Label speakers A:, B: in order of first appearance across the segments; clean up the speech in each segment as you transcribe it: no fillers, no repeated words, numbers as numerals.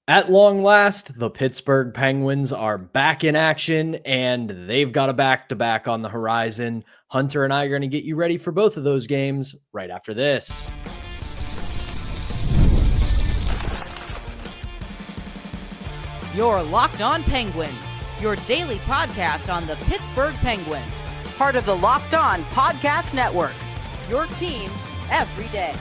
A: At long last, the Pittsburgh Penguins are back in action, and they've got a back-to-back on the horizon. Hunter and I are going to get you ready for both of those games right after this.
B: You're Locked On Penguins, your daily podcast on the Pittsburgh Penguins, part of the Locked On Podcast Network, your team every day.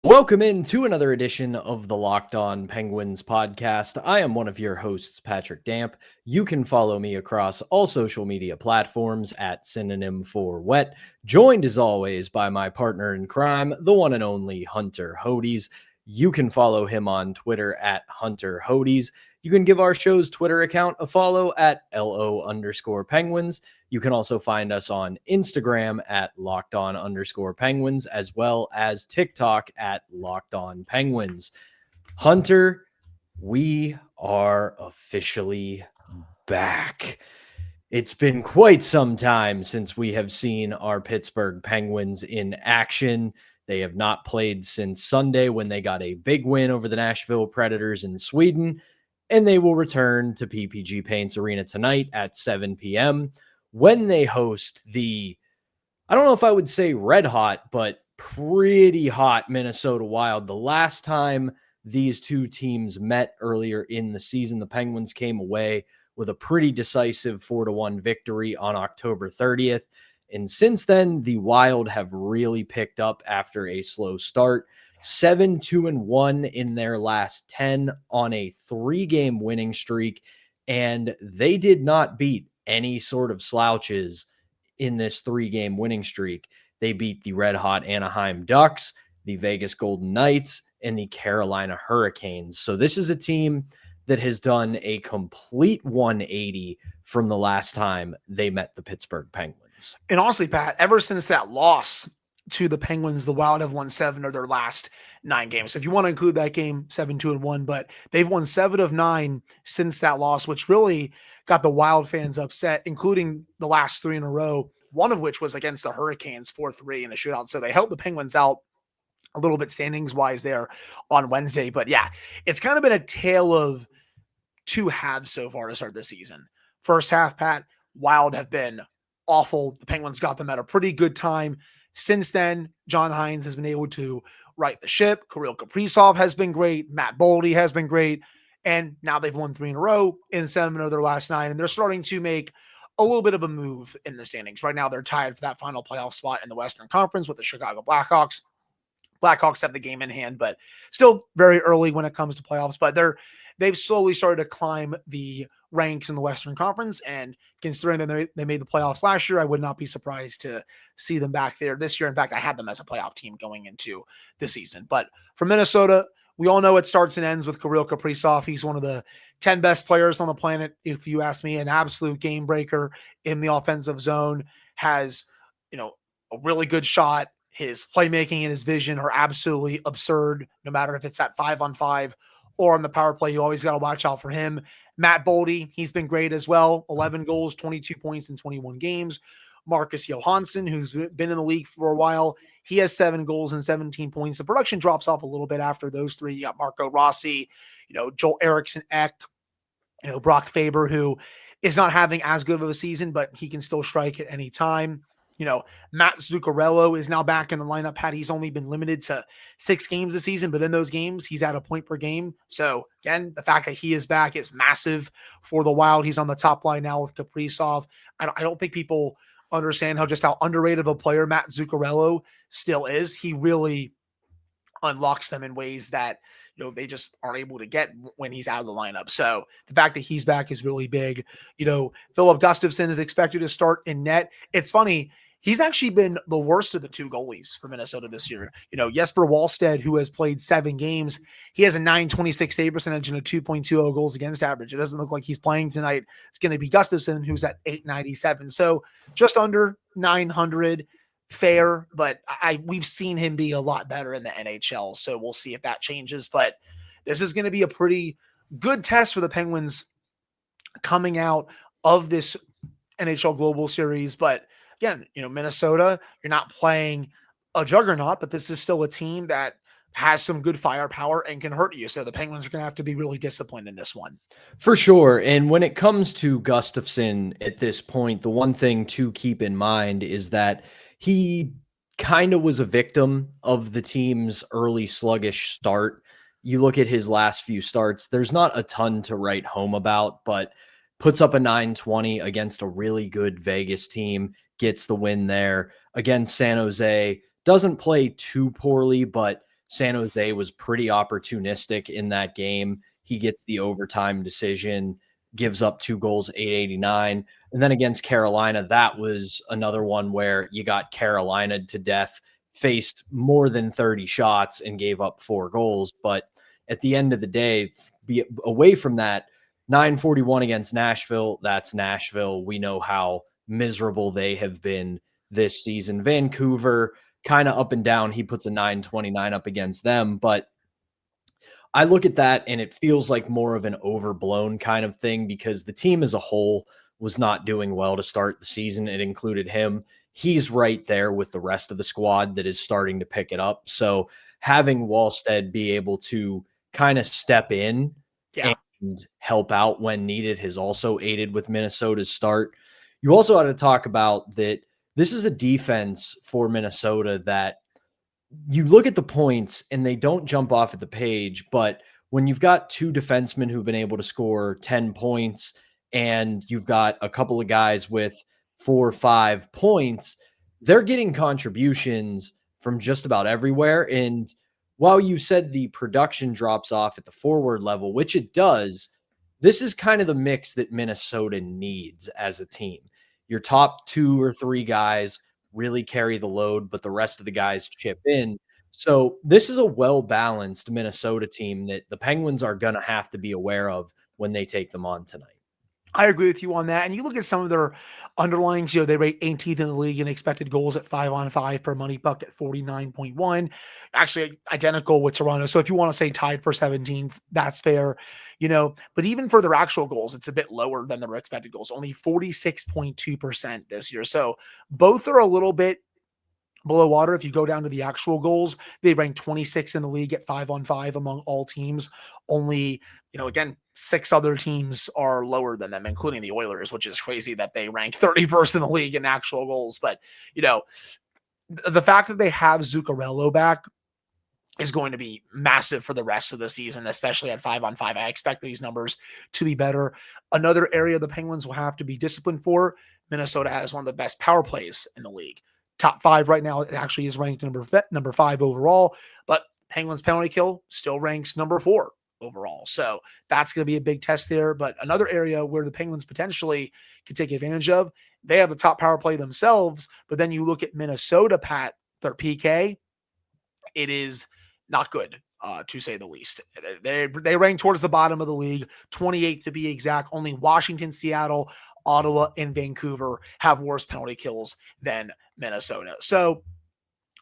A: Welcome into another edition of the Locked On Penguins podcast. I am one of your hosts, Patrick Damp. You can follow me across all social media platforms at synonym for wet, joined as always by my partner in crime, the one and only Hunter Hodes. You can follow him on Twitter at Hunter Hodes. You can give our show's Twitter account a follow at LO_Penguins. You can also find us on Instagram at LockedOn_Penguins, as well as TikTok at LockedOnPenguins. Hunter, we are officially back. It's been quite some time since we have seen our Pittsburgh Penguins in action. They have not played since Sunday when they got a big win over the Nashville Predators in Sweden, and they will return to PPG Paints Arena tonight at 7 p.m. when they host the, I don't know if I would say red hot, but pretty hot Minnesota Wild. The last time these two teams met earlier in the season, the Penguins came away with a pretty decisive 4-1 victory on October 30th. And since then, the Wild have really picked up after a slow start. 7-2-1 in their last 10 on a 3-game winning streak. And they did not beat any sort of slouches in this 3-game winning streak. They beat the red-hot Anaheim Ducks, the Vegas Golden Knights, and the Carolina Hurricanes. So this is a team that has done a complete 180 from the last time they met the Pittsburgh Penguins.
C: And honestly, Pat, ever since that loss to the Penguins, the Wild have won 7 of their last 9 games. So if you want to include that game, 7-2-1, but they've won 7 of 9 since that loss, which really got the Wild fans upset, including the last 3 in a row, one of which was against the Hurricanes, 4-3 in a shootout. So they helped the Penguins out a little bit standings-wise there on Wednesday. But yeah, it's kind of been a tale of 2 halves so far to start this season. First half, Pat, Wild have been awful. The Penguins got them at a pretty good time. Since then, John Hynes has been able to right the ship. Kirill Kaprizov has been great. Matt Boldy has been great. And now they've won 3 in a row in 7 of their last 9. And they're starting to make a little bit of a move in the standings. Right now, they're tied for that final playoff spot in the Western Conference with the Chicago Blackhawks. Blackhawks have the game in hand, but still very early when it comes to playoffs. But they've slowly started to climb the ranks in the Western Conference, and considering that they made the playoffs last year, I would not be surprised to see them back there this year. In fact, I had them as a playoff team going into the season. But for Minnesota, we all know it starts and ends with Kirill Kaprizov. He's one of the 10 best players on the planet, if you ask me, an absolute game breaker in the offensive zone, has, a really good shot. His playmaking and his vision are absolutely absurd, no matter if it's at 5-on-5 or on the power play. You always got to watch out for him. Matt Boldy, he's been great as well. 11 goals, 22 points in 21 games. Marcus Johansson, who's been in the league for a while, he has 7 goals and 17 points. The production drops off a little bit after those 3. You got Marco Rossi, Joel Eriksson Ek, Brock Faber, who is not having as good of a season, but he can still strike at any time. Matt Zuccarello is now back in the lineup. He's only been limited to 6 games this season, but in those games, he's at a point per game. So again, the fact that he is back is massive for the Wild. He's on the top line now with Kaprizov. I don't think people understand how underrated of a player Matt Zuccarello still is. He really unlocks them in ways that they just aren't able to get when he's out of the lineup. So the fact that he's back is really big. Philip Gustafsson is expected to start in net. It's funny. He's actually been the worst of the 2 goalies for Minnesota this year. Jesper Wallstedt, who has played 7 games, he has a .926 save percentage and a 2.20 goals against average. It doesn't look like he's playing tonight. It's going to be Gustafsson, who's at .897. So just under 900, fair, but we've seen him be a lot better in the NHL. So we'll see if that changes. But this is going to be a pretty good test for the Penguins coming out of this NHL Global Series. But again, Minnesota, you're not playing a juggernaut, but this is still a team that has some good firepower and can hurt you. So the Penguins are going to have to be really disciplined in this one.
A: For sure. And when it comes to Gustafsson at this point, the one thing to keep in mind is that he kind of was a victim of the team's early sluggish start. You look at his last few starts, there's not a ton to write home about, but puts up a 920 against a really good Vegas team, gets the win there. Against San Jose, doesn't play too poorly, but San Jose was pretty opportunistic in that game. He gets the overtime decision, gives up 2 goals, 889. And then against Carolina, that was another one where you got Carolina to death, faced more than 30 shots and gave up 4 goals. But at the end of the day, be away from that, 941 against Nashville, that's Nashville. We know how miserable they have been this season. Vancouver, kind of up and down. He puts a 929 up against them, but I look at that and it feels like more of an overblown kind of thing because the team as a whole was not doing well to start the season. It included him. He's right there with the rest of the squad that is starting to pick it up. So having Wallstead be able to kind of step in and help out when needed has also aided with Minnesota's start. You also ought to talk about that this is a defense for Minnesota that you look at the points and they don't jump off at the page, but when you've got 2 defensemen who've been able to score 10 points and you've got a couple of guys with 4 or 5 points, they're getting contributions from just about everywhere. And while you said the production drops off at the forward level, which it does, this is kind of the mix that Minnesota needs as a team. Your top 2 or 3 guys really carry the load, but the rest of the guys chip in. So this is a well-balanced Minnesota team that the Penguins are going to have to be aware of when they take them on tonight.
C: I agree with you on that. And you look at some of their underlings, they rate 18th in the league in expected goals at 5-on-5 per money puck at 49.1, actually identical with Toronto. So if you want to say tied for 17th, that's fair, but even for their actual goals, it's a bit lower than their expected goals, only 46.2% this year. So both are a little bit below water. If you go down to the actual goals, they rank 26 in the league at 5-on-5 among all teams. Only, again, 6 other teams are lower than them, including the Oilers, which is crazy that they rank 31st in the league in actual goals. But, the fact that they have Zuccarello back is going to be massive for the rest of the season, especially at 5-on-5. I expect these numbers to be better. Another area the Penguins will have to be disciplined for, Minnesota has one of the best power plays in the league. Top 5 right now, it actually is ranked number 5 overall, but Penguins penalty kill still ranks number 4 overall. So that's going to be a big test there. But another area where the Penguins potentially can take advantage of, they have the top power play themselves, but then you look at Minnesota, Pat, their PK, it is not good, to say the least. They rank towards the bottom of the league, 28 to be exact. Only Washington, Seattle, Ottawa, and Vancouver have worse penalty kills than Minnesota. So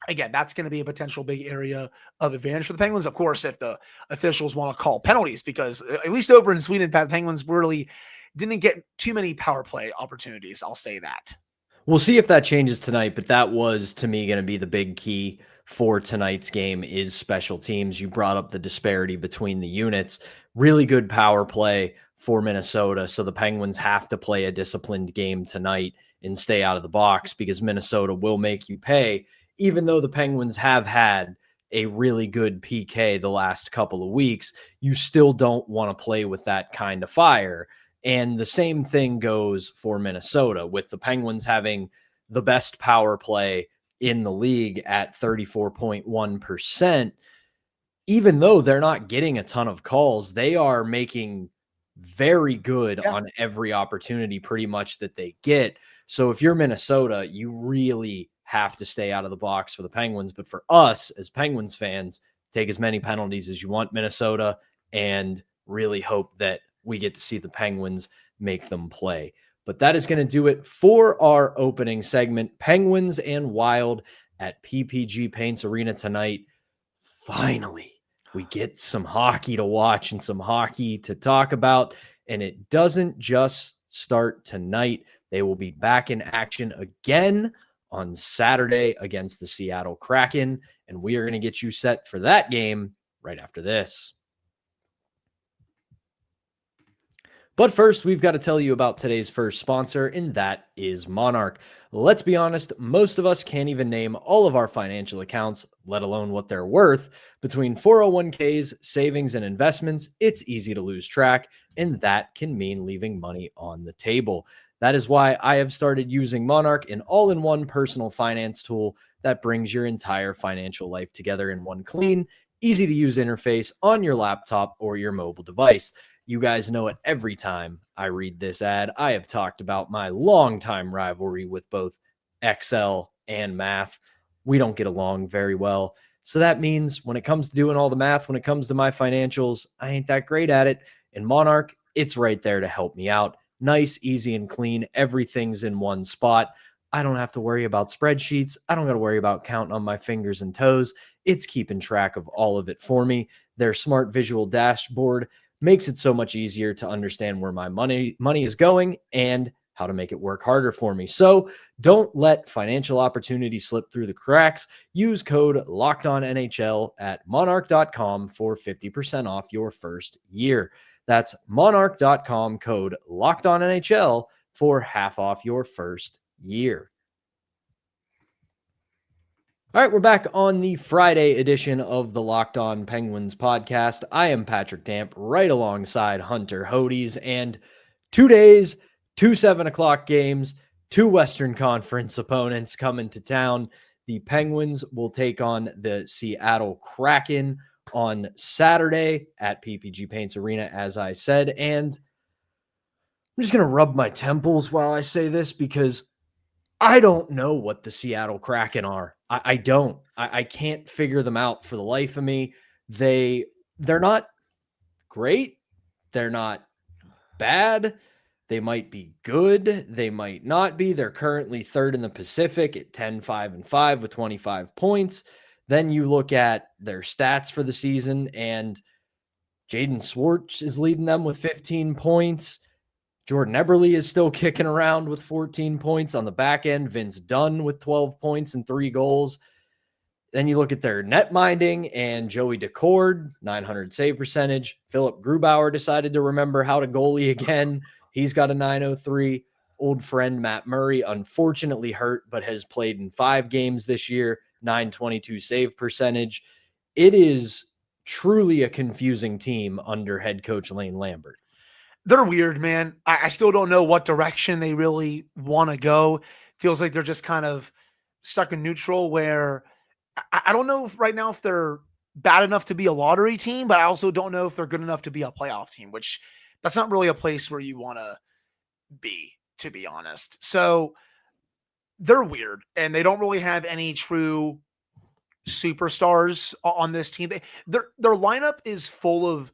C: again, that's going to be a potential big area of advantage for the Penguins. Of course, if the officials want to call penalties, because at least over in Sweden, Penguins really didn't get too many power play opportunities. I'll say that.
A: We'll see if that changes tonight, but that was, to me, going to be the big key for tonight's game is special teams. You brought up the disparity between the units. Really good power play for Minnesota, so the Penguins have to play a disciplined game tonight and stay out of the box because Minnesota will make you pay, even though the Penguins have had a really good PK the last couple of weeks. You still don't want to play with that kind of fire. And the same thing goes for Minnesota, with the Penguins having the best power play in the league at 34.1%. Even though they're not getting a ton of calls, they are making very good on every opportunity pretty much that they get. So if you're Minnesota, you really have to stay out of the box for the Penguins. But for us as Penguins fans, take as many penalties as you want, Minnesota, and really hope that we get to see the Penguins make them play. But that is going to do it for our opening segment. Penguins and Wild at PPG Paints Arena tonight. Finally, we get some hockey to watch and some hockey to talk about. And it doesn't just start tonight. They will be back in action again on Saturday against the Seattle Kraken. and we are going to get you set for that game right after this. But first, we've got to tell you about today's first sponsor, and that is Monarch. Let's be honest, most of us can't even name all of our financial accounts, let alone what they're worth. Between 401ks, savings, and investments, it's easy to lose track, and that can mean leaving money on the table. That is why I have started using Monarch, an all-in-one personal finance tool that brings your entire financial life together in one clean, easy-to-use interface on your laptop or your mobile device. You guys know it every time I read this ad. I have talked about my longtime rivalry with both Excel and math. We don't get along very well. So that means when it comes to doing all the math, when it comes to my financials, I ain't that great at it. And Monarch, it's right there to help me out. Nice, easy, and clean. Everything's in one spot. I don't have to worry about spreadsheets. I don't got to worry about counting on my fingers and toes. It's keeping track of all of it for me. Their smart visual dashboard makes it so much easier to understand where my money is going and how to make it work harder for me. So don't let financial opportunity slip through the cracks. Use code LOCKEDONNHL at monarch.com for 50% off your first year. That's monarch.com, code LOCKEDONNHL for half off your first year. All right, we're back on the Friday edition of the Locked On Penguins podcast. I am Patrick Damp, right alongside Hunter Hodes, and 2 days, 2 7 o'clock games, 2 Western Conference opponents coming to town. The Penguins will take on the Seattle Kraken on Saturday at PPG Paints Arena, as I said, and I'm just going to rub my temples while I say this because I don't know what the Seattle Kraken are. I don't. I can't figure them out for the life of me. They're not great. They're not bad. They might be good. They might not be. They're currently third in the Pacific at 10-5-5 with 25 points. Then you look at their stats for the season, and Jaden Schwartz is leading them with 15 points. Jordan Eberle is still kicking around with 14 points. On the back end, Vince Dunn with 12 points and 3 goals. Then you look at their net minding, and Joey Decord, 900 save percentage. Philip Grubauer decided to remember how to goalie again. He's got a 903. Old friend Matt Murray, unfortunately hurt, but has played in 5 games this year, 922 save percentage. It is truly a confusing team under head coach Lane Lambert.
C: They're weird, man. I still don't know what direction they really want to go. Feels like they're just kind of stuck in neutral where I don't know right now if they're bad enough to be a lottery team, but I also don't know if they're good enough to be a playoff team, which that's not really a place where you want to be, to be honest. So they're weird, and they don't really have any true superstars on this team. Their lineup is full of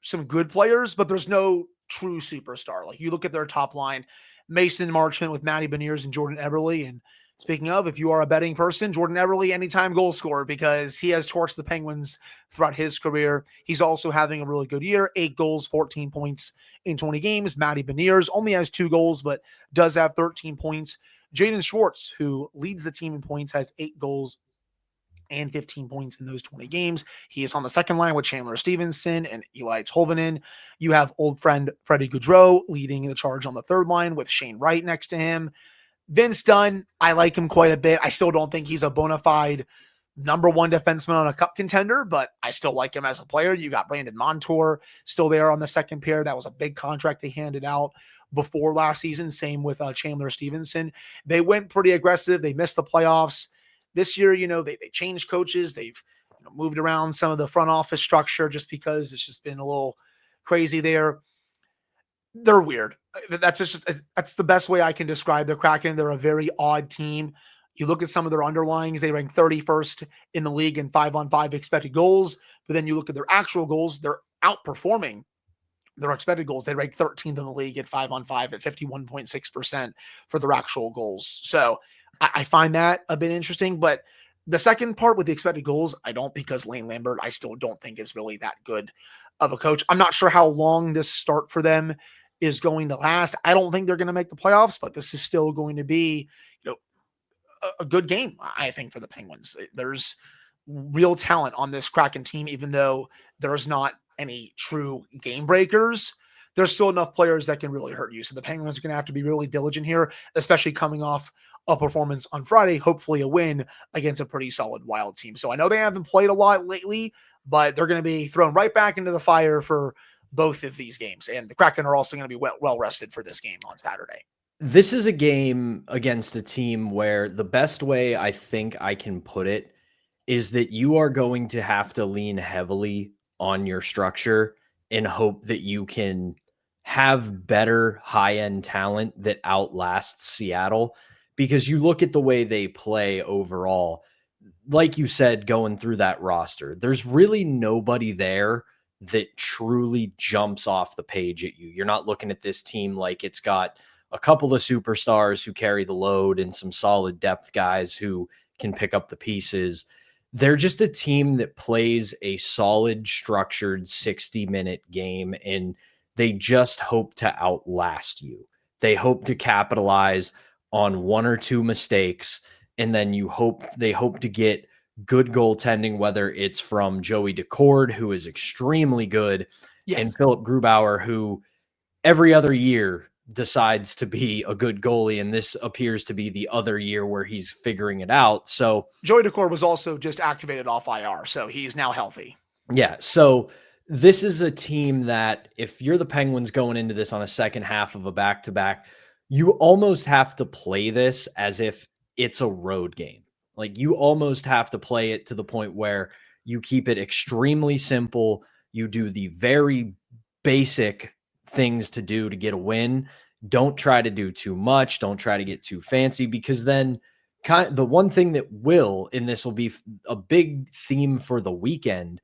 C: some good players, but there's no true superstar. Like you look at their top line, Mason Marchment with Matty Beniers and Jordan Eberle. And speaking of, if you are a betting person, Jordan Eberle, anytime goal scorer, because he has torched the Penguins throughout his career. He's also having a really good year, 8 goals, 14 points in 20 games. Matty Beniers only has 2 goals, but does have 13 points. Jaden Schwartz, who leads the team in points, has 8 goals and 15 points in those 20 games. He is on the second line with Chandler Stevenson and Eli Tolvanen. You have old friend Freddie Gaudreau leading the charge on the third line with Shane Wright next to him. Vince Dunn, I like him quite a bit. I still don't think he's a bona fide number 1 defenseman on a cup contender, but I still like him as a player. You got Brandon Montour still there on the second pair. That was a big contract they handed out before last season. Same with Chandler Stevenson. They went pretty aggressive. They missed the playoffs. This year, they changed coaches. They've moved around some of the front office structure just because it's just been a little crazy there. They're weird. That's the best way I can describe the Kraken. They're a very odd team. You look at some of their underlyings, they rank 31st in the league in 5-on-5 expected goals. But then you look at their actual goals, they're outperforming their expected goals. They rank 13th in the league at 5-on-5 at 51.6% for their actual goals. So I find that a bit interesting, but the second part with the expected goals, I don't, because Lane Lambert, I still don't think is really that good of a coach. I'm not sure how long this start for them is going to last. I don't think they're going to make the playoffs, but this is still going to be, a good game, I think, for the Penguins. There's real talent on this Kraken team, even though there's not any true game breakers. There's still enough players that can really hurt you. So the Penguins are going to have to be really diligent here, especially coming off a performance on Friday, hopefully a win against a pretty solid Wild team. So I know they haven't played a lot lately, but they're going to be thrown right back into the fire for both of these games. And the Kraken are also going to be well rested for this game on Saturday.
A: This is a game against a team where the best way I think I can put it is that you are going to have to lean heavily on your structure and hope that you can have better high-end talent that outlasts Seattle. Because you look at the way they play overall, like you said, going through that roster, there's really nobody there that truly jumps off the page at you. You're not looking at this team like it's got a couple of superstars who carry the load and some solid depth guys who can pick up the pieces. They're just a team that plays a solid, structured 60-minute game, and they just hope to outlast you. They hope to capitalize on one or two mistakes, and then they hope to get good goaltending, whether it's from Joey Decord, who is extremely good, and Philip Grubauer, who every other year decides to be a good goalie, and this appears to be the other year where he's figuring it out. So
C: Joey Decord was also just activated off IR, so he's now healthy.
A: Yeah, so this is a team that if you're the Penguins going into this on a second half of a back-to-back, you almost have to play this as if it's a road game. Like, you almost have to play it to the point where you keep it extremely simple. You do the very basic things to do to get a win. Don't try to do too much. Don't try to get too fancy, because then the one thing that will, and this will be a big theme for the weekend,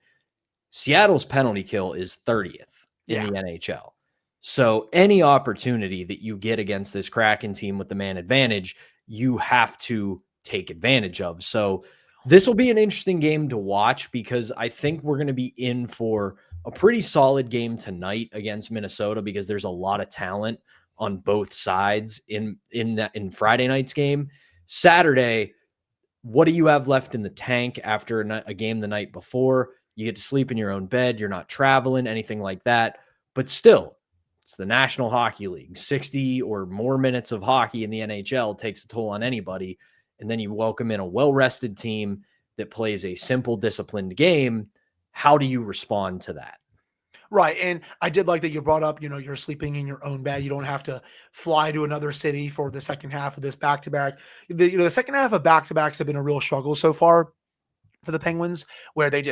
A: Seattle's penalty kill is 30th in the NHL. So any opportunity that you get against this Kraken team with the man advantage, you have to take advantage of. So this will be an interesting game to watch, because I think we're going to be in for a pretty solid game tonight against Minnesota, because there's a lot of talent on both sides in Friday night's game. Saturday, what do you have left in the tank after a game the night before? You get to sleep in your own bed. You're not traveling, anything like that. But still, it's the National Hockey League. 60 or more minutes of hockey in the NHL takes a toll on anybody. And then you welcome in a well-rested team that plays a simple, disciplined game. How do you respond to that?
C: Right. And I did like that you brought up, you're sleeping in your own bed. You don't have to fly to another city for the second half of this back-to-back. The second half of back-to-backs have been a real struggle so far for the Penguins, where they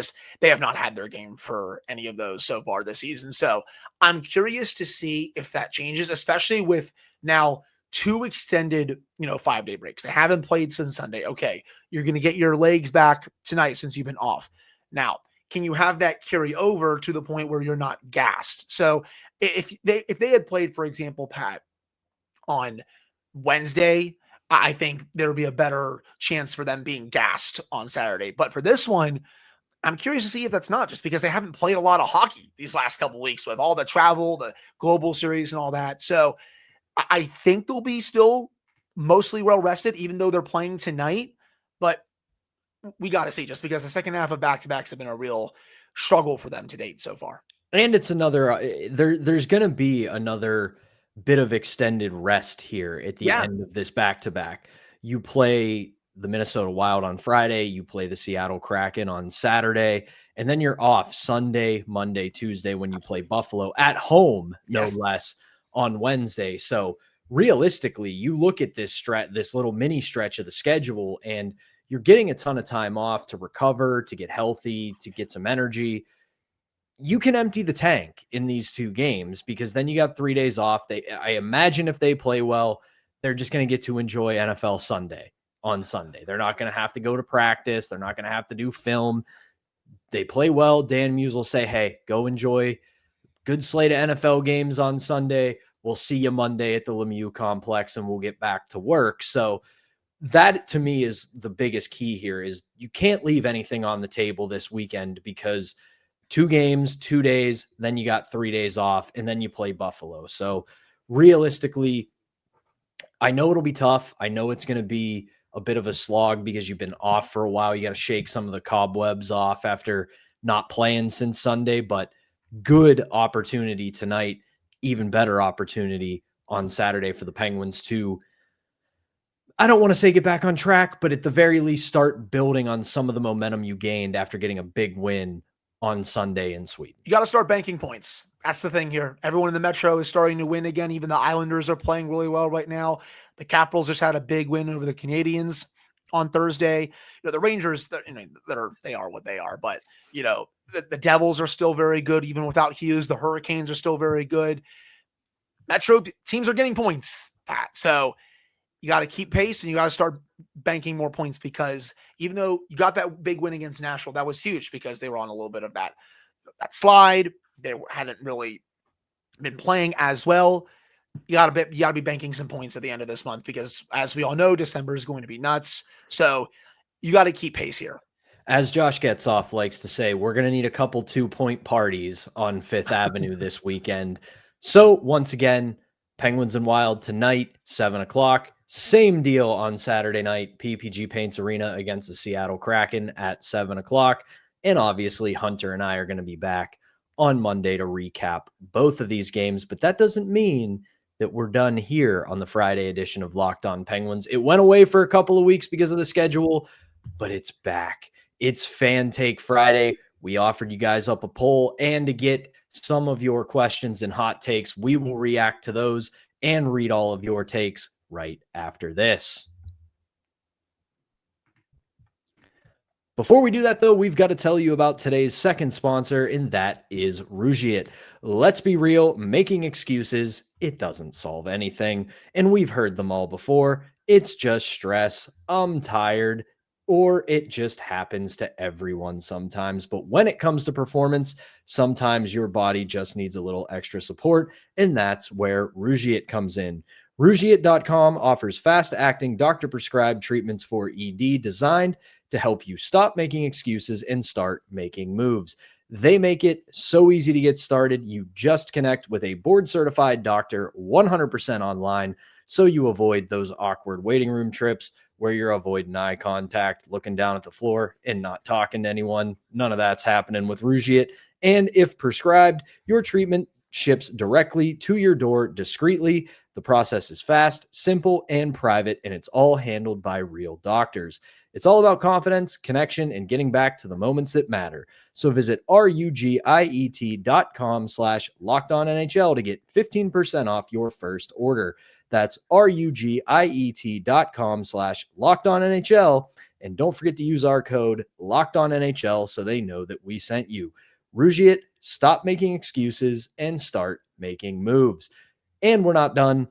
C: have not had their game for any of those so far this season. So I'm curious to see if that changes, especially with now 2 extended, 5-day breaks. They haven't played since Sunday. Okay, you're going to get your legs back tonight since you've been off. Now, can you have that carry over to the point where you're not gassed? So if they had played, for example, Pat, on Wednesday, I think there would be a better chance for them being gassed on Saturday. But for this one, I'm curious to see if that's not, just because they haven't played a lot of hockey these last couple of weeks with all the travel, the global series and all that. So I think they'll be still mostly well rested, even though they're playing tonight. But we got to see, just because the second half of back-to-backs have been a real struggle for them to date so far.
A: And it's another, there's going to be another bit of extended rest here at the end of this back-to-back. You play the Minnesota Wild on Friday, you play the Seattle Kraken on Saturday, and then you're off Sunday, Monday, Tuesday when you play Buffalo at home, no less, on Wednesday. So realistically, you look at this little mini stretch of the schedule, and you're getting a ton of time off to recover, to get healthy, to get some energy. You can empty the tank in these 2 games, because then you got 3 days off. I imagine if they play well, they're just going to get to enjoy NFL Sunday on Sunday. They're not going to have to go to practice. They're not going to have to do film. They play well. Dan Muse will say, hey, go enjoy good slate of NFL games on Sunday. We'll see you Monday at the Lemieux complex, and we'll get back to work. So that, to me, is the biggest key here, is you can't leave anything on the table this weekend, because 2 games, 2 days, then you got 3 days off, and then you play Buffalo. So realistically, I know it'll be tough. I know it's going to be a bit of a slog because you've been off for a while. You got to shake some of the cobwebs off after not playing since Sunday, but good opportunity tonight, even better opportunity on Saturday for the Penguins to, I don't want to say get back on track, but at the very least start building on some of the momentum you gained after getting a big win on Sunday in Sweden.
C: You got to start banking points. That's the thing here. Everyone in the Metro is starting to win again. Even the Islanders are playing really well right now. The Capitals just had a big win over the Canadiens on Thursday. The Rangers, they are what they are, but the Devils are still very good even without Hughes. The Hurricanes are still very good. Metro teams are getting points, Pat. So you got to keep pace and you got to start banking more points, because even though you got that big win against Nashville, that was huge because they were on a little bit of that slide. They hadn't really been playing as well. You got to be banking some points at the end of this month, because as we all know, December is going to be nuts. So you got to keep pace here.
A: As Josh Getzoff likes to say, we're going to need a couple 2-point parties on Fifth Avenue this weekend. So once again, Penguins and Wild tonight, 7 o'clock. Same deal on Saturday night, PPG Paints Arena against the Seattle Kraken at 7 o'clock. And obviously, Hunter and I are going to be back on Monday to recap both of these games. But that doesn't mean that we're done here on the Friday edition of Locked On Penguins. It went away for a couple of weeks because of the schedule, but it's back. It's Fan Take Friday. We offered you guys up a poll, and to get some of your questions and hot takes, we will react to those and read all of your takes right after this. Before we do that, though, we've got to tell you about today's second sponsor, and that is Rougiet. Let's be real, making excuses, it doesn't solve anything, and we've heard them all before. It's just stress, I'm tired, or it just happens to everyone sometimes. But when it comes to performance, sometimes your body just needs a little extra support, and that's where Rougiet comes in. Rougiet.com offers fast-acting, doctor-prescribed treatments for ED designed to help you stop making excuses and start making moves. They make it so easy to get started. You just connect with a board-certified doctor 100% online, so you avoid those awkward waiting room trips where you're avoiding eye contact, looking down at the floor, and not talking to anyone. None of that's happening with Rougiet. And if prescribed, your treatment ships directly to your door discreetly. The process is fast, simple, and private, and it's all handled by real doctors. It's all about confidence, connection, and getting back to the moments that matter. So visit rugiet.com/lockedonnhl to get 15% off your first order. That's rugiet.com/lockedonnhl. And don't forget to use our code LOCKEDONNHL so they know that we sent you. Rougiet, stop making excuses and start making moves. And we're not done.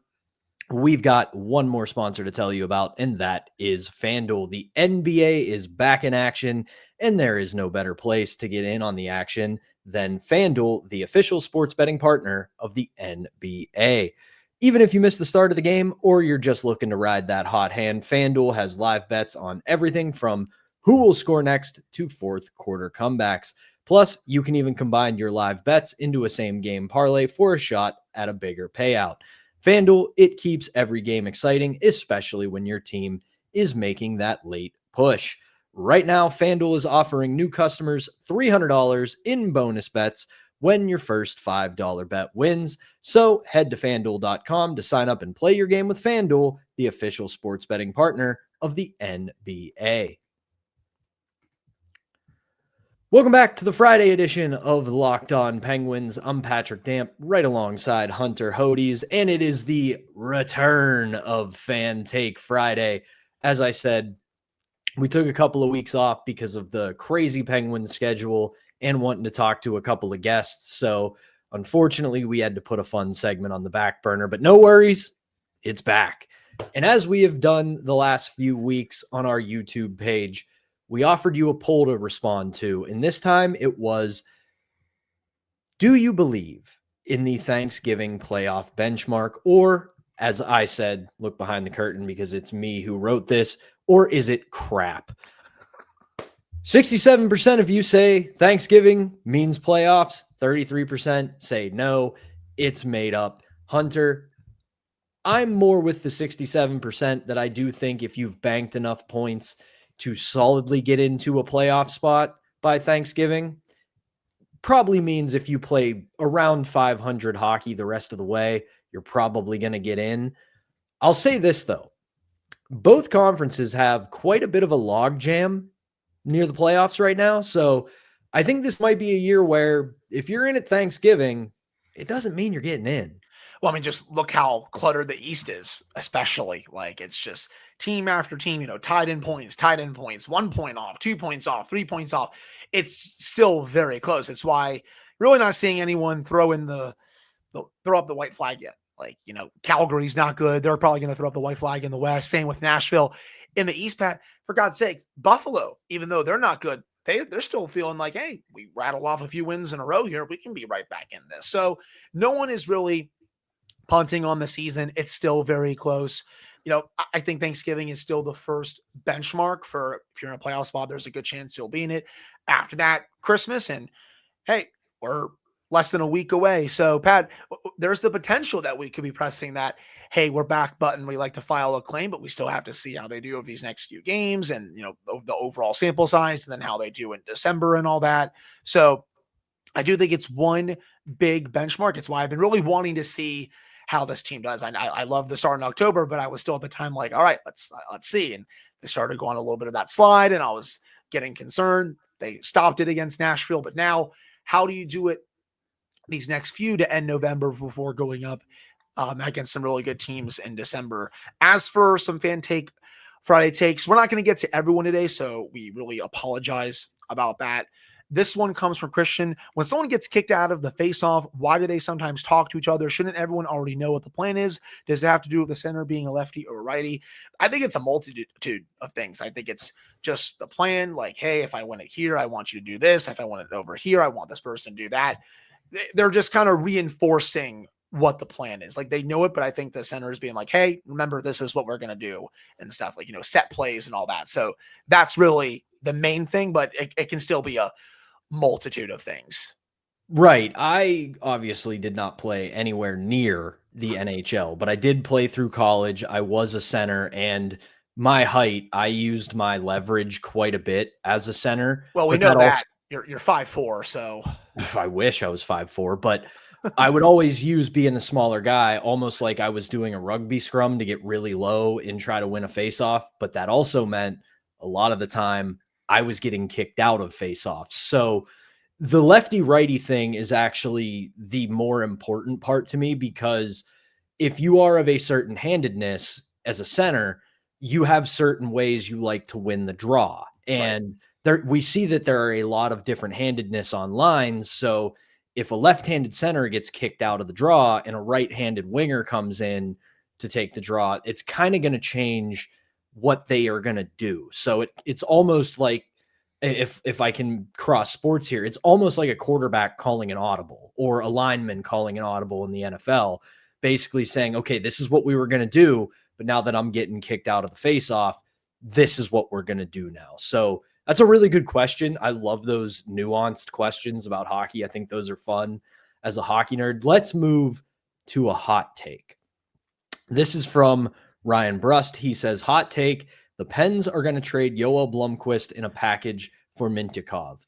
A: We've got one more sponsor to tell you about, and that is FanDuel. The NBA is back in action, and there is no better place to get in on the action than FanDuel, the official sports betting partner of the NBA. Even if you missed the start of the game or you're just looking to ride that hot hand, FanDuel has live bets on everything from who will score next to fourth quarter comebacks. Plus, you can even combine your live bets into a same-game parlay for a shot at a bigger payout. FanDuel, it keeps every game exciting, especially when your team is making that late push. Right now, FanDuel is offering new customers $300 in bonus bets when your first $5 bet wins. So head to FanDuel.com to sign up and play your game with FanDuel, the official sports betting partner of the NBA. Welcome back to the Friday edition of Locked On Penguins. I'm Patrick Damp, right alongside Hunter Hodes, and it is the return of Fan Take Friday. As I said, we took a couple of weeks off because of the crazy Penguins schedule and wanting to talk to a couple of guests. So unfortunately, we had to put a fun segment on the back burner, but no worries, it's back. And as we have done the last few weeks on our YouTube page, we offered you a poll to respond to, and this time it was, do you believe in the Thanksgiving playoff benchmark? Or, as I said, look behind the curtain because it's me who wrote this, or is it crap? 67% of you say Thanksgiving means playoffs. 33% say no, it's made up. Hunter, I'm more with the 67% that I do think if you've banked enough points to solidly get into a playoff spot by Thanksgiving, probably means if you play around 500 hockey the rest of the way, you're probably going to get in. I'll say this, though. Both conferences have quite a bit of a log jam near the playoffs right now. So I think this might be a year where if you're in at Thanksgiving, it doesn't mean you're getting in.
C: Well, I mean, just look how cluttered the East is, especially. Like, it's just team after team, tied in points, 1 point off, 2 points off, 3 points off. It's still very close. It's why really not seeing anyone throw up the white flag yet. Like, Calgary's not good. They're probably going to throw up the white flag in the West. Same with Nashville. In the East, Pat, for God's sakes, Buffalo, even though they're not good, they're still feeling like, hey, we rattle off a few wins in a row here. We can be right back in this. So no one is really punting on the season. It's still very close. I think Thanksgiving is still the first benchmark for if you're in a playoff spot, there's a good chance you'll be in it. After that, Christmas, and hey, we're less than a week away. So, Pat, there's the potential that we could be pressing that, hey, we're back button. We like to file a claim, but we still have to see how they do over these next few games and, the overall sample size and then how they do in December and all that. So I do think it's one big benchmark. It's why I've been really wanting to see how this team does. I love the start in October, but I was still at the time like, all right, let's see. And they started going a little bit of that slide and I was getting concerned. They stopped it against Nashville, but now how do you do it these next few to end November before going up against some really good teams in December? As for some fan take Friday takes, we're not going to get to everyone today, so we really apologize about that. This one comes from Christian. When someone gets kicked out of the faceoff, why do they sometimes talk to each other? Shouldn't everyone already know what the plan is? Does it have to do with the center being a lefty or a righty? I think it's a multitude of things. I think it's just the plan. Like, hey, if I want it here, I want you to do this. If I want it over here, I want this person to do that. They're just kind of reinforcing what the plan is. Like, they know it, but I think the center is being like, hey, remember, this is what we're going to do and stuff, like, set plays and all that. So that's really the main thing, but it can still be a multitude of things.
A: Right. I obviously did not play anywhere near the NHL, but I did play through college. I was a center, and my height, I used my leverage quite a bit as a center.
C: Well, we know that you're 5'4", so
A: I wish I was 5'4", but I would always use being the smaller guy, almost like I was doing a rugby scrum to get really low and try to win a faceoff. But that also meant a lot of the time I was getting kicked out of faceoffs. So the lefty righty thing is actually the more important part to me, because if you are of a certain handedness as a center, you have certain ways you like to win the draw. And we see that there are a lot of different handedness on lines. So if a left-handed center gets kicked out of the draw and a right-handed winger comes in to take the draw, it's kind of going to change what they are going to do. So it's almost like, if I can cross sports here, it's almost like a quarterback calling an audible or a lineman calling an audible in the NFL, basically saying, okay, this is what we were going to do, but now that I'm getting kicked out of the face-off, this is what we're going to do now. So that's a really good question. I love those nuanced questions about hockey. I think those are fun as a hockey nerd. Let's move to a hot take. This is from Ryan Brust. He says, hot take, the Pens are going to trade Yoel Blomqvist in a package for Mintyukov.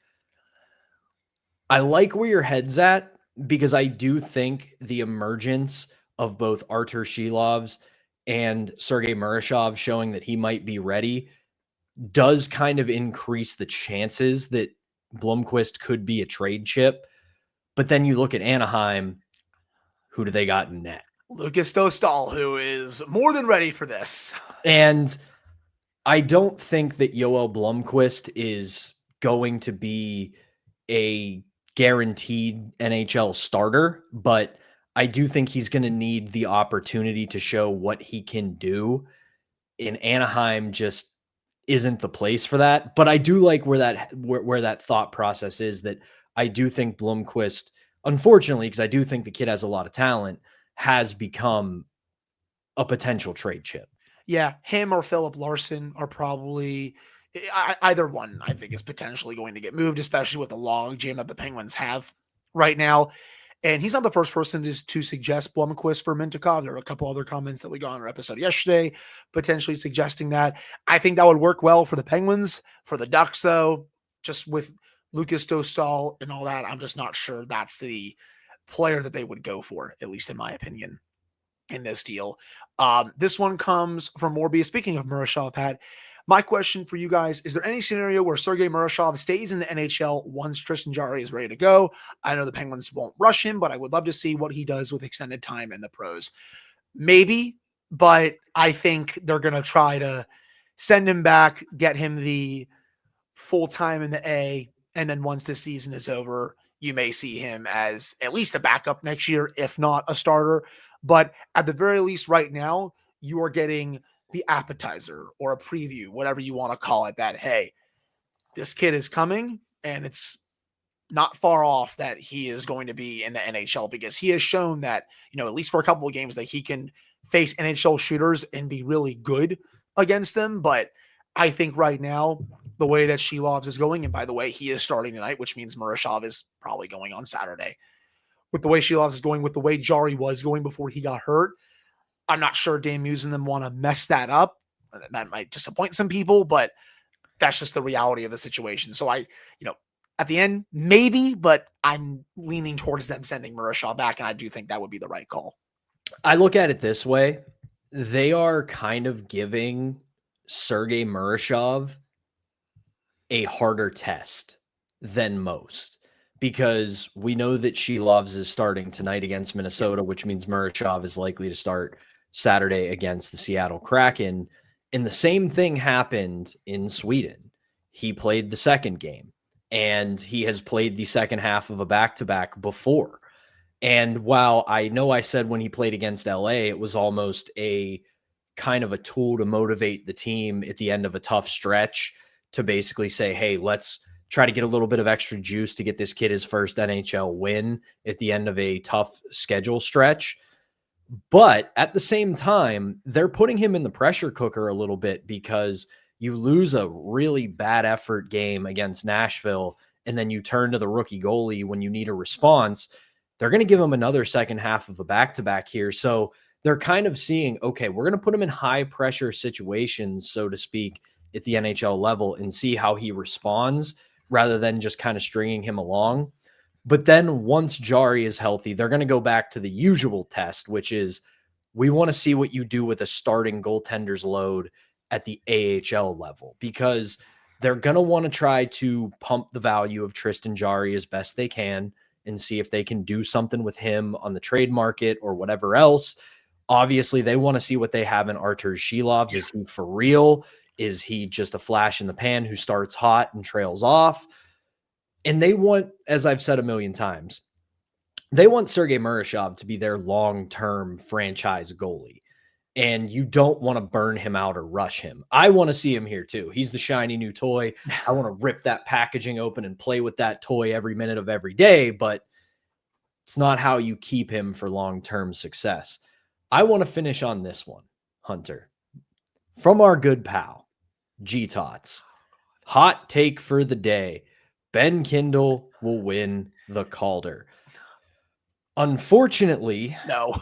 A: I like where your head's at, because I do think the emergence of both Artur Shilov's and Sergei Murashov showing that he might be ready does kind of increase the chances that Blomqvist could be a trade chip. But then you look at Anaheim, who do they got in net?
C: Lucas Dostal, who is more than ready for this.
A: And I don't think that Yoel Blomqvist is going to be a guaranteed NHL starter, but I do think he's going to need the opportunity to show what he can do. In Anaheim just isn't the place for that. But I do like where that thought process is, that I do think Blomqvist, unfortunately, because I do think the kid has a lot of talent, has become a potential trade chip.
C: Yeah, him or Philip Larson are probably either one. I think is potentially going to get moved, especially with the log jam that the Penguins have right now. And he's not the first person to suggest Blomqvist for Mintyukov. There are a couple other comments that we got on our episode yesterday, potentially suggesting that. I think that would work well for the Penguins. For the Ducks, though, just with Lucas Dostal and all that, I'm just not sure that's the player that they would go for, at least in my opinion, in this deal. This one comes from Morbius. Speaking of Murashov, Pat, my question for you guys, is there any scenario where Sergei Murashov stays in the NHL once Tristan Jarry is ready to go? I know the Penguins won't rush him, but I would love to see what he does with extended time in the pros. Maybe, but I think they're going to try to send him back, get him the full time in the A, and then once this season is over, you may see him as at least a backup next year, if not a starter. But at the very least right now, you are getting the appetizer or a preview, whatever you want to call it, that, hey, this kid is coming and it's not far off that he is going to be in the NHL, because he has shown that, at least for a couple of games, that he can face NHL shooters and be really good against them. But I think right now, the way that Shilovs is going, and by the way, he is starting tonight, which means Murashov is probably going on Saturday. With the way Shilovs is going, with the way Jarry was going before he got hurt, I'm not sure Dan Muse and them want to mess that up. That might disappoint some people, but that's just the reality of the situation. So at the end, maybe, but I'm leaning towards them sending Murashov back, and I do think that would be the right call.
A: I look at it this way. They are kind of giving Sergei Murashov a harder test than most, because we know that Shilovs is starting tonight against Minnesota, which means Murashov is likely to start Saturday against the Seattle Kraken. And the same thing happened in Sweden. He played the second game, and he has played the second half of a back-to-back before. And while I know I said when he played against LA, it was almost a kind of a tool to motivate the team at the end of a tough stretch to basically say, hey, let's try to get a little bit of extra juice to get this kid his first NHL win at the end of a tough schedule stretch. But at the same time, they're putting him in the pressure cooker a little bit, because you lose a really bad effort game against Nashville, and then you turn to the rookie goalie when you need a response. They're going to give him another second half of a back-to-back here. So they're kind of seeing, okay, we're going to put him in high pressure situations, so to speak, at the NHL level and see how he responds, rather than just kind of stringing him along. But then once Jarry is healthy, they're going to go back to the usual test, which is, we want to see what you do with a starting goaltender's load at the AHL level, because they're going to want to try to pump the value of Tristan Jarry as best they can and see if they can do something with him on the trade market or whatever else. Obviously, they want to see what they have in Artur Shilovs. Is he for real? Is he just a flash in the pan who starts hot and trails off? And they want, as I've said a million times, they want Sergei Murashov to be their long-term franchise goalie. And you don't want to burn him out or rush him. I want to see him here too. He's the shiny new toy. I want to rip that packaging open and play with that toy every minute of every day, but it's not how you keep him for long-term success. I want to finish on this one, Hunter. From our good pal, G-Tots. Hot take for the day. Ben Kindle will win the Calder. Unfortunately,
C: no.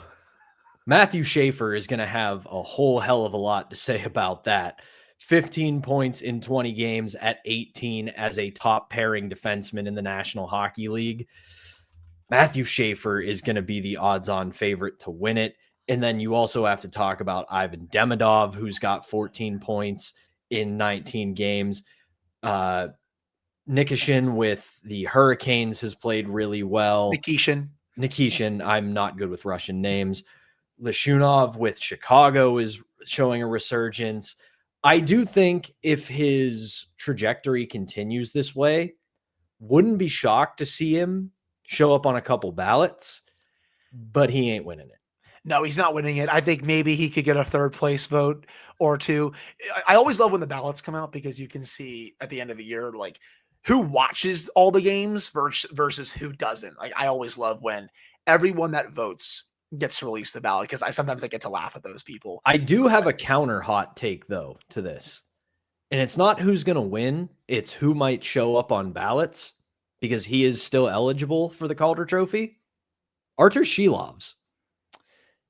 A: Matthew Schaefer is going to have a whole hell of a lot to say about that. 15 points in 20 games at 18 as a top pairing defenseman in the National Hockey League. Matthew Schaefer is going to be the odds-on favorite to win it. And then you also have to talk about Ivan Demidov, who's got 14 points in 19 games. Nikishin with the Hurricanes has played really well. Nikishin, I'm not good with Russian names. Lashunov with Chicago is showing a resurgence. I do think if his trajectory continues this way, wouldn't be shocked to see him show up on a couple ballots, but he ain't winning it.
C: No, he's not winning it. I think maybe he could get a third place vote or two. I always love when the ballots come out, because you can see at the end of the year, like, who watches all the games versus who doesn't. Like, I always love when everyone that votes gets to release the ballot, because sometimes I get to laugh at those people.
A: I do have a counter hot take, though, to this. And it's not who's going to win. It's who might show up on ballots, because he is still eligible for the Calder Trophy. Artur Shilov's.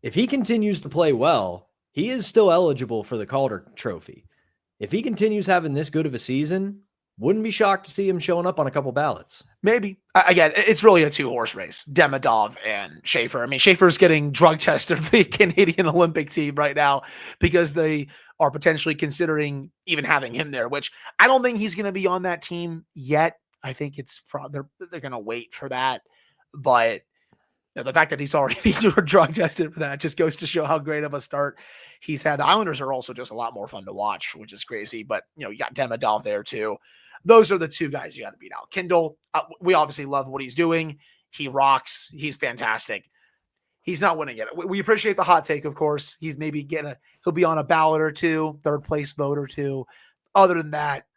A: If he continues to play well, he is still eligible for the Calder Trophy. If he continues having this good of a season, wouldn't be shocked to see him showing up on a couple ballots.
C: Maybe. Again, it's really a two-horse race, Demidov and Schaefer. I mean, Schaefer's getting drug tested for the Canadian Olympic team right now because they are potentially considering even having him there, which I don't think he's going to be on that team yet. I think it's they're going to wait for that. But the fact that he's already drug tested for that just goes to show how great of a start he's had. The Islanders are also just a lot more fun to watch, which is crazy. But, you got Demidov there too. Those are the two guys you got to beat out. Kindle, we obviously love what he's doing. He rocks. He's fantastic. He's not winning it. We appreciate the hot take, of course. He's maybe he'll be on a ballot or two, third place vote or two. Other than that,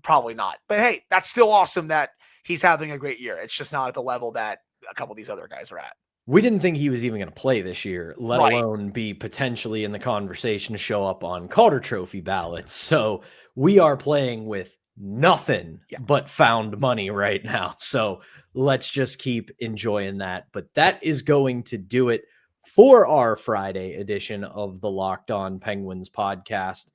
C: probably not. But hey, that's still awesome that he's having a great year. It's just not at the level that a couple of these other guys are at.
A: We didn't think he was even going to play this year, let alone be potentially in the conversation to show up on Calder Trophy ballots. So we are playing with nothing but found money right now. So let's just keep enjoying that. But that is going to do it for our Friday edition of the Locked On Penguins podcast.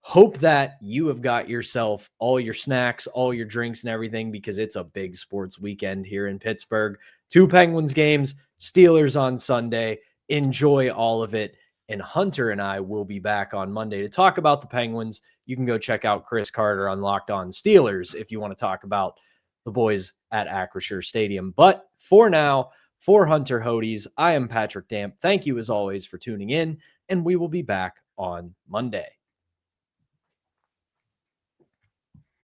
A: Hope that you have got yourself all your snacks, all your drinks and everything, because it's a big sports weekend here in Pittsburgh. 2 Penguins games, Steelers on Sunday. Enjoy all of it. And Hunter and I will be back on Monday to talk about the Penguins. You can go check out Chris Carter on Locked On Steelers if you want to talk about the boys at Acrisure Stadium. But for now, for Hunter Hodes, I am Patrick Damp. Thank you as always for tuning in, and we will be back on Monday.